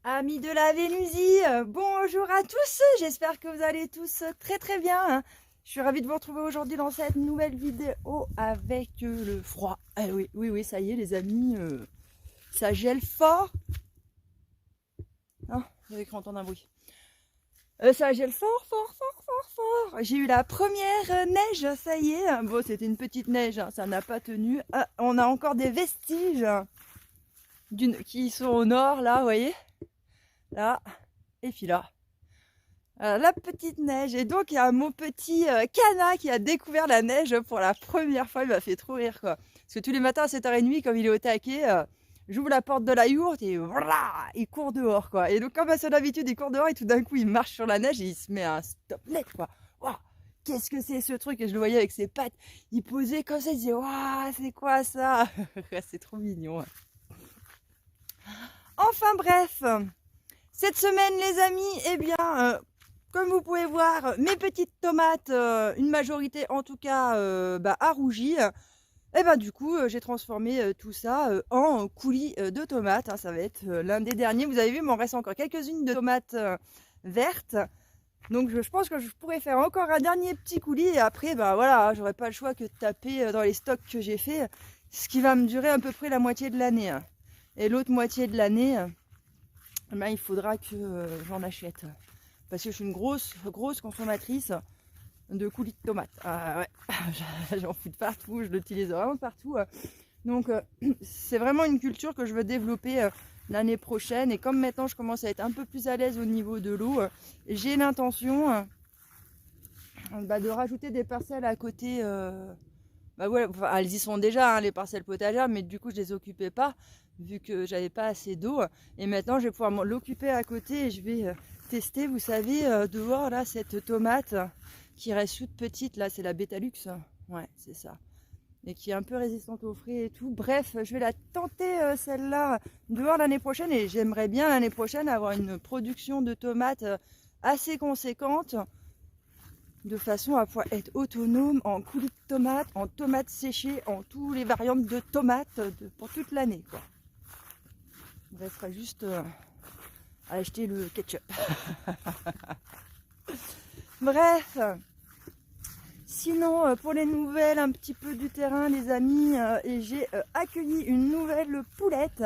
Amis de la Vénusie, bonjour à tous, j'espère que vous allez tous très très bien. Je suis ravie de vous retrouver aujourd'hui dans cette nouvelle vidéo avec le froid. Ah oui, oui, oui, ça y est les amis, ça gèle fort. Oh, vous avez cru entendre un bruit. Ça gèle fort, fort, fort, fort, fort. J'ai eu la première neige, ça y est. Bon, c'était une petite neige, hein, ça n'a pas tenu. Ah, on a encore des vestiges qui sont au nord, là, vous voyez. Là, et puis là. La petite neige. Et donc, il y a mon petit Cana qui a découvert la neige pour la première fois. Il m'a fait trop rire, quoi. Parce que tous les matins à 7h30, comme il est au taquet, j'ouvre la porte de la yourte et voilà, il court dehors, quoi. Et donc, comme à son habitude, il court dehors et tout d'un coup, il marche sur la neige et il se met un stop net, quoi. Waouh, qu'est-ce que c'est ce truc? Et je le voyais avec ses pattes. Il posait comme ça, il disait, waouh, c'est quoi ça? C'est trop mignon. Enfin bref, cette semaine, les amis, eh bien, comme vous pouvez voir, mes petites tomates, une majorité en tout cas, a rougi. Et ben du coup, j'ai transformé tout ça en coulis de tomates, hein. Ça va être l'un des derniers. Vous avez vu, il m'en reste encore quelques-unes de tomates vertes. Donc je pense que je pourrais faire encore un dernier petit coulis. Et après, ben voilà, j'aurai pas le choix que de taper dans les stocks que j'ai fait. Ce qui va me durer à peu près la moitié de l'année, hein. Et l'autre moitié de l'année, ben, il faudra que j'en achète. Parce que je suis une grosse consommatrice de coulis de tomates. Ouais, j'en fous de partout, je l'utilise vraiment partout. Donc c'est vraiment une culture que je veux développer l'année prochaine. Et comme maintenant je commence à être un peu plus à l'aise au niveau de l'eau, j'ai l'intention de rajouter des parcelles à côté. Ouais, enfin, elles y sont déjà, hein, les parcelles potagères, mais du coup je les occupais pas vu que j'avais pas assez d'eau. Et maintenant je vais pouvoir l'occuper à côté et je vais tester, vous savez, dehors là, cette tomate qui reste toute petite, là c'est la Betalux, ouais c'est ça, et qui est un peu résistante au frais et tout. Bref, je vais la tenter celle-là dehors l'année prochaine et j'aimerais bien l'année prochaine avoir une production de tomates assez conséquente, de façon à pouvoir être autonome en coulis de tomates, en tomates séchées, en toutes les variantes de tomates pour toute l'année, quoi. Il restera juste à acheter le ketchup. Bref, sinon pour les nouvelles un petit peu du terrain, les amis, et j'ai accueilli une nouvelle poulette.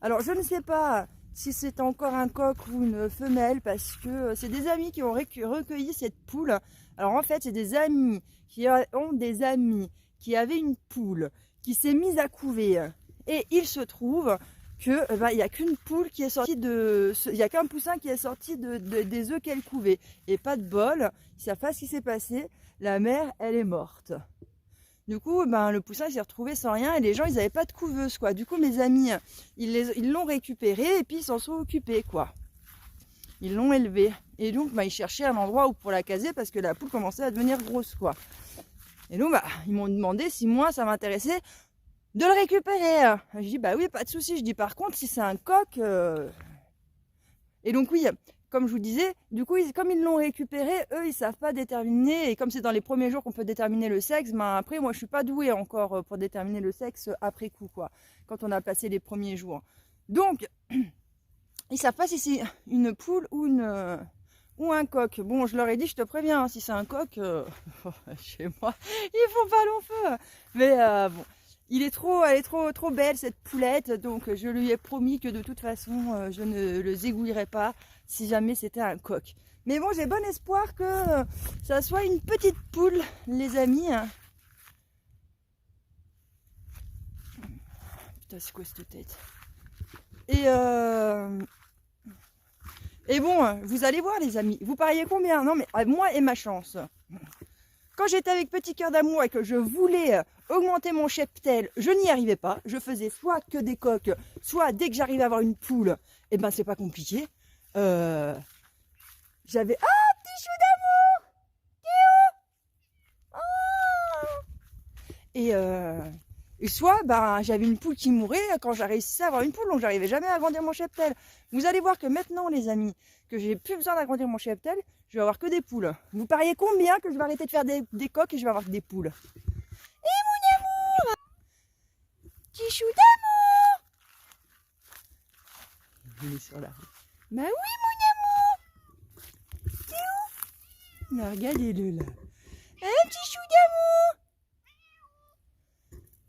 Alors je ne sais pas si c'est encore un coq ou une femelle, parce que c'est des amis qui ont recueilli cette poule. Alors en fait, c'est des amis qui ont des amis qui avaient une poule qui s'est mise à couver. Et il se trouve que il n'y a qu'une poule qui est sortie de... Il n'y a qu'un poussin qui est sorti des œufs qu'elle couvait. Et pas de bol, ils savent pas ce qui s'est passé. La mère, elle est morte. Du coup, le poussin s'est retrouvé sans rien et les gens, ils n'avaient pas de couveuse, quoi. Du coup, mes amis, ils l'ont récupéré et puis ils s'en sont occupés, quoi. Ils l'ont élevé. Et donc, ils cherchaient un endroit où pour la caser parce que la poule commençait à devenir grosse, quoi. Et donc, ils m'ont demandé si moi, ça m'intéressait de le récupérer. Je dis, bah oui, pas de souci. Je dis, par contre, si c'est un coq... Et donc, oui, comme je vous disais, du coup, comme ils l'ont récupéré, eux, ils savent pas déterminer. Et comme c'est dans les premiers jours qu'on peut déterminer le sexe, après, moi, je suis pas douée encore pour déterminer le sexe après coup, quoi. Quand on a passé les premiers jours. Donc, ils savent pas si c'est une poule ou un coq. Bon, je leur ai dit, je te préviens, hein, si c'est un coq, chez moi, ils font pas long feu. Mais bon, elle est trop belle cette poulette, donc je lui ai promis que de toute façon, je ne le zégouillerai pas si jamais c'était un coq. Mais bon, j'ai bon espoir que ça soit une petite poule, les amis. Putain, c'est quoi cette tête? Et bon, vous allez voir les amis, vous pariez combien? Non mais moi et ma chance. Quand j'étais avec Petit Cœur d'Amour et que je voulais augmenter mon cheptel, je n'y arrivais pas. Je faisais soit que des coques, soit dès que j'arrivais à avoir une poule, et c'est pas compliqué. J'avais... Ah, petit chou d'amour! Et soit j'avais une poule qui mourait quand j'ai réussi à avoir une poule, donc j'arrivais jamais à agrandir mon cheptel. Vous allez voir que maintenant, les amis, que j'ai plus besoin d'agrandir mon cheptel, je vais avoir que des poules. Vous pariez combien que je vais arrêter de faire des coques et je vais avoir que des poules? Et mon amour! Petit chou d'amour! Il est sur la route. Bah oui, mon amour. T'es où? Là, regardez-le là. Un petit chou d'amour.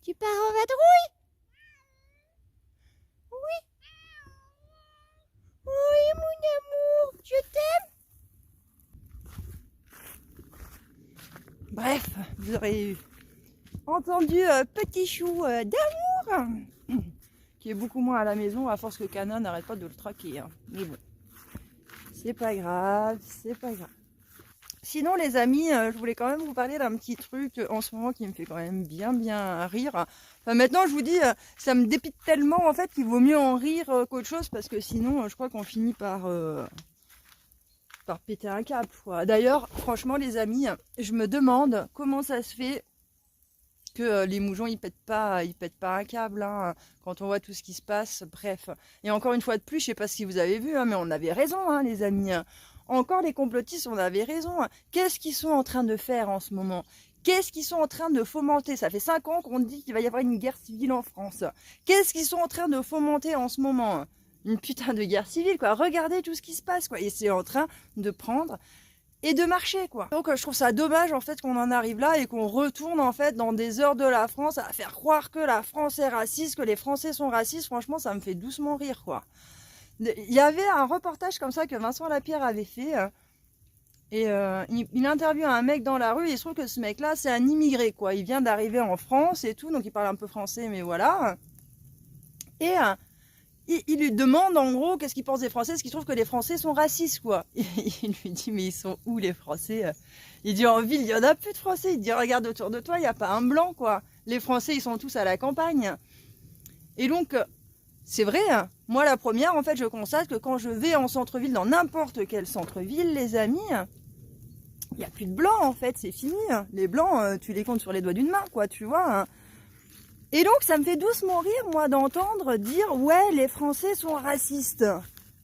Tu pars en vadrouille? Oui. Oui, mon amour. Je t'aime. Bref, vous aurez entendu petit chou d'amour qui est beaucoup moins à la maison à force que Cana n'arrête pas de le traquer. Hein. Mais bon, c'est pas grave, c'est pas grave. Sinon les amis, je voulais quand même vous parler d'un petit truc en ce moment qui me fait quand même bien rire. Enfin maintenant je vous dis, ça me dépite tellement en fait qu'il vaut mieux en rire qu'autre chose parce que sinon je crois qu'on finit par péter un câble. D'ailleurs franchement les amis, je me demande comment ça se fait que les moujons ils pètent pas un câble hein, quand on voit tout ce qui se passe, bref. Et encore une fois de plus, je sais pas si vous avez vu, hein, mais on avait raison hein, les amis. Encore les complotistes, on avait raison. Qu'est-ce qu'ils sont en train de faire en ce moment? Qu'est-ce qu'ils sont en train de fomenter? Ça fait 5 ans qu'on dit qu'il va y avoir une guerre civile en France. Qu'est-ce qu'ils sont en train de fomenter en ce moment? Une putain de guerre civile, quoi. Regardez tout ce qui se passe, quoi. Et c'est en train de prendre et de marcher, quoi. Donc je trouve ça dommage en fait qu'on en arrive là et qu'on retourne en fait dans des heures de la France à faire croire que la France est raciste, que les Français sont racistes. Franchement, ça me fait doucement rire, quoi. Il y avait un reportage comme ça que Vincent Lapierre avait fait et il interviewe un mec dans la rue et il se trouve que ce mec là c'est un immigré quoi, il vient d'arriver en France et tout, donc il parle un peu français mais voilà, et il lui demande en gros qu'est-ce qu'il pense des Français, est-ce qu'il trouve que les Français sont racistes quoi. Il lui dit mais ils sont où les Français? Il dit en ville il y en a plus de Français, il dit regarde autour de toi il n'y a pas un blanc quoi, les Français ils sont tous à la campagne. Et donc c'est vrai, hein. Moi la première, en fait, je constate que quand je vais en centre-ville, dans n'importe quel centre-ville, les amis, il n'y a plus de blancs, en fait, c'est fini. Les blancs, tu les comptes sur les doigts d'une main, quoi, tu vois. Hein. Et donc, ça me fait doucement rire, moi, d'entendre dire, ouais, les Français sont racistes.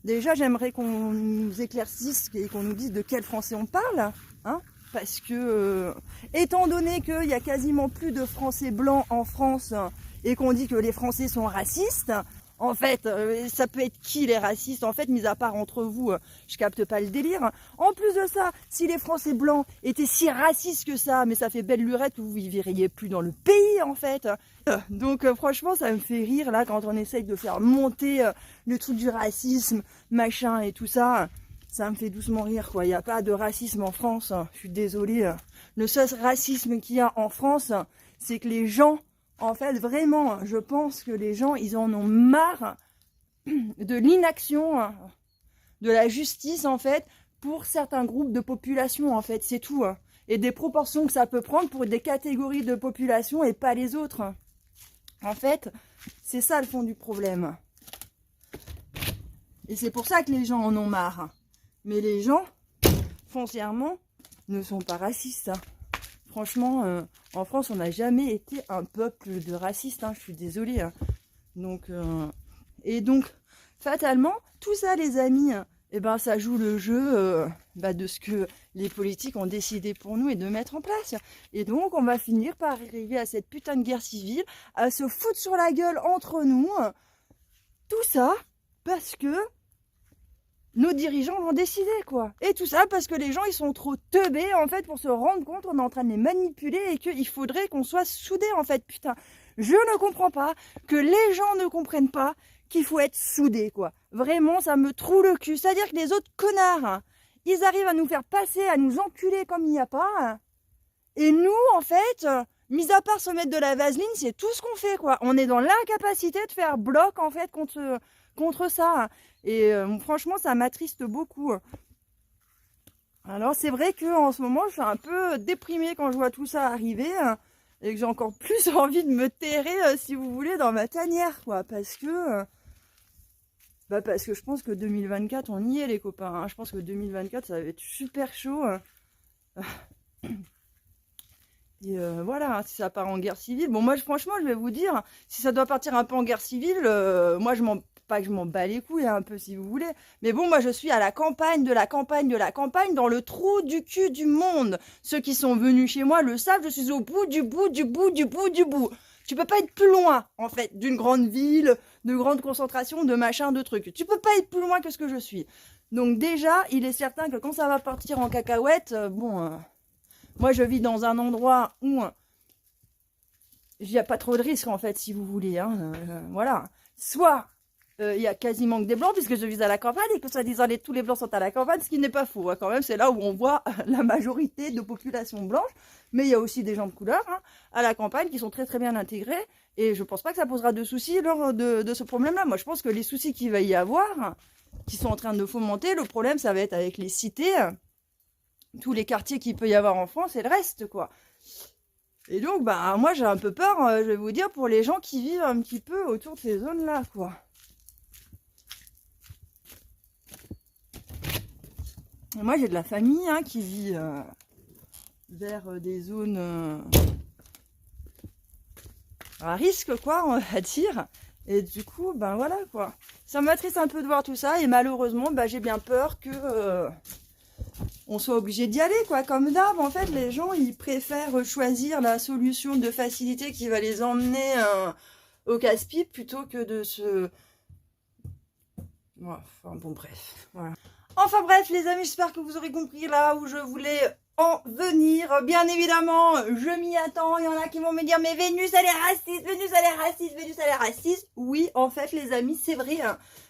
Déjà, j'aimerais qu'on nous éclaircisse et qu'on nous dise de quel Français on parle, hein, parce que, étant donné qu'il y a quasiment plus de Français blancs en France et qu'on dit que les Français sont racistes, en fait, ça peut être qui les racistes? En fait, mis à part entre vous, je capte pas le délire. En plus de ça, si les Français blancs étaient si racistes que ça, mais ça fait belle lurette que vous y verriez plus dans le pays, en fait. Donc, franchement, ça me fait rire, là, quand on essaye de faire monter le truc du racisme, machin et tout ça. Ça me fait doucement rire, quoi. Il n'y a pas de racisme en France. Je suis désolée. Le seul racisme qu'il y a en France, c'est que les gens... En fait, vraiment, je pense que les gens, ils en ont marre de l'inaction de la justice, en fait, pour certains groupes de population, en fait, c'est tout. Et des proportions que ça peut prendre pour des catégories de population et pas les autres. En fait, c'est ça le fond du problème. Et c'est pour ça que les gens en ont marre. Mais les gens, foncièrement, ne sont pas racistes. Franchement, en France, on n'a jamais été un peuple de racistes, hein, je suis désolée. Hein. Donc, et donc, fatalement, tout ça, les amis, eh ben, ça joue le jeu de ce que les politiques ont décidé pour nous et de mettre en place. Et donc, on va finir par arriver à cette putain de guerre civile, à se foutre sur la gueule entre nous. Tout ça parce que nos dirigeants l'ont décidé, quoi. Et tout ça parce que les gens, ils sont trop teubés, en fait, pour se rendre compte qu'on est en train de les manipuler et qu'il faudrait qu'on soit soudés, en fait. Putain, je ne comprends pas que les gens ne comprennent pas qu'il faut être soudés, quoi. Vraiment, ça me troue le cul. C'est-à-dire que les autres connards, hein, ils arrivent à nous faire passer, à nous enculer comme il n'y a pas. Hein. Et nous, en fait, mis à part se mettre de la vaseline, c'est tout ce qu'on fait, quoi. On est dans l'incapacité de faire bloc, en fait, contre ça. Et franchement, ça m'attriste beaucoup. Alors, c'est vrai qu'en ce moment, je suis un peu déprimée quand je vois tout ça arriver. Et que j'ai encore plus envie de me terrer, si vous voulez, dans ma tanière, quoi. Parce que je pense que 2024, on y est, les copains. Hein. Je pense que 2024, ça va être super chaud. Et voilà, si ça part en guerre civile. Bon, moi, franchement, je vais vous dire, si ça doit partir un peu en guerre civile, moi, pas que je m'en bats les couilles, hein, un peu, si vous voulez. Mais bon, moi, je suis à la campagne, dans le trou du cul du monde. Ceux qui sont venus chez moi le savent, je suis au bout du bout. Tu peux pas être plus loin, en fait, d'une grande ville, de grande concentration, de machin, de trucs. Tu peux pas être plus loin que ce que je suis. Donc déjà, il est certain que quand ça va partir en cacahuète, moi je vis dans un endroit où il n'y a pas trop de risques en fait, si vous voulez. Hein, voilà. Soit il y a quasiment que des blancs, puisque je vis à la campagne, et que soi-disant tous les blancs sont à la campagne, ce qui n'est pas faux. Hein, quand même, c'est là où on voit la majorité de population blanche. Mais il y a aussi des gens de couleur à la campagne qui sont très très bien intégrés. Et je pense pas que ça posera de soucis lors de ce problème-là. Moi, je pense que les soucis qu'il va y avoir, qui sont en train de fomenter, le problème, ça va être avec les cités, tous les quartiers qu'il peut y avoir en France et le reste, quoi. Et donc, moi, j'ai un peu peur, je vais vous dire, pour les gens qui vivent un petit peu autour de ces zones-là, quoi. Et moi, j'ai de la famille qui vit vers des zones à risque, quoi, on va dire. Et du coup, voilà, quoi. Ça m'attriste un peu de voir tout ça, et malheureusement, j'ai bien peur que on soit obligé d'y aller, quoi. Comme d'hab, en fait, les gens, ils préfèrent choisir la solution de facilité qui va les emmener au casse-pipe plutôt que de se... Enfin, bon, bref, voilà. Enfin bref, les amis, j'espère que vous aurez compris là où je voulais en venir. Bien évidemment, je m'y attends. Il y en a qui vont me dire, mais Vénus, elle est raciste, Vénus, elle est raciste, Vénus, elle est raciste. Oui, en fait, les amis, c'est vrai.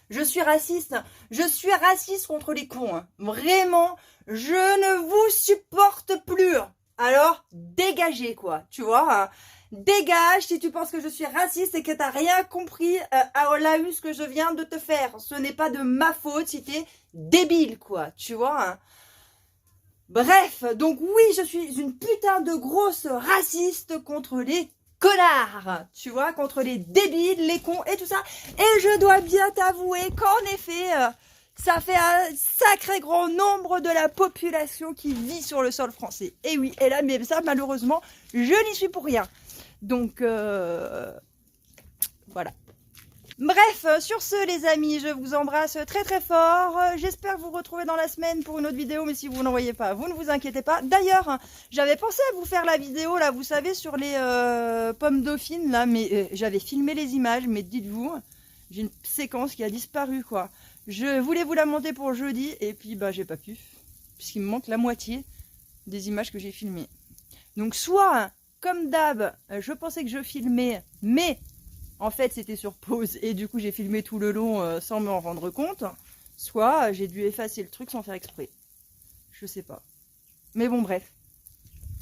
Je suis raciste. Je suis raciste contre les cons. Vraiment, je ne vous supporte plus. Alors, dégagez, quoi. Tu vois, dégage si tu penses que je suis raciste et que t'as rien compris à ce que je viens de te faire. Ce n'est pas de ma faute si t'es débile, quoi. Tu vois. Bref, donc oui, je suis une putain de grosse raciste contre les connards, tu vois, contre les débiles, les cons et tout ça. Et je dois bien t'avouer qu'en effet, ça fait un sacré grand nombre de la population qui vit sur le sol français. Et oui, et là, mais ça, malheureusement, je n'y suis pour rien. Donc, voilà. Bref, sur ce les amis, je vous embrasse très très fort. J'espère vous retrouver dans la semaine pour une autre vidéo, mais si vous n'en voyez pas, vous ne vous inquiétez pas. D'ailleurs, j'avais pensé à vous faire la vidéo, là, vous savez, sur les pommes dauphines, là, mais j'avais filmé les images, mais dites-vous, j'ai une séquence qui a disparu, quoi. Je voulais vous la monter pour jeudi, et puis, j'ai pas pu, puisqu'il me manque la moitié des images que j'ai filmées. Donc, soit, comme d'hab, je pensais que je filmais, mais... en fait, c'était sur pause et du coup, j'ai filmé tout le long sans m'en rendre compte. Soit j'ai dû effacer le truc sans faire exprès. Je sais pas. Mais bon, bref.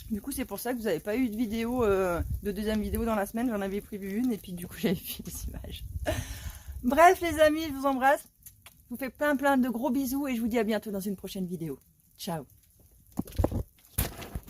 Du coup, c'est pour ça que vous n'avez pas eu de vidéo, de deuxième vidéo dans la semaine. J'en avais prévu une et puis du coup, j'avais fait les images. Bref, les amis, je vous embrasse. Je vous fais plein de gros bisous et je vous dis à bientôt dans une prochaine vidéo. Ciao.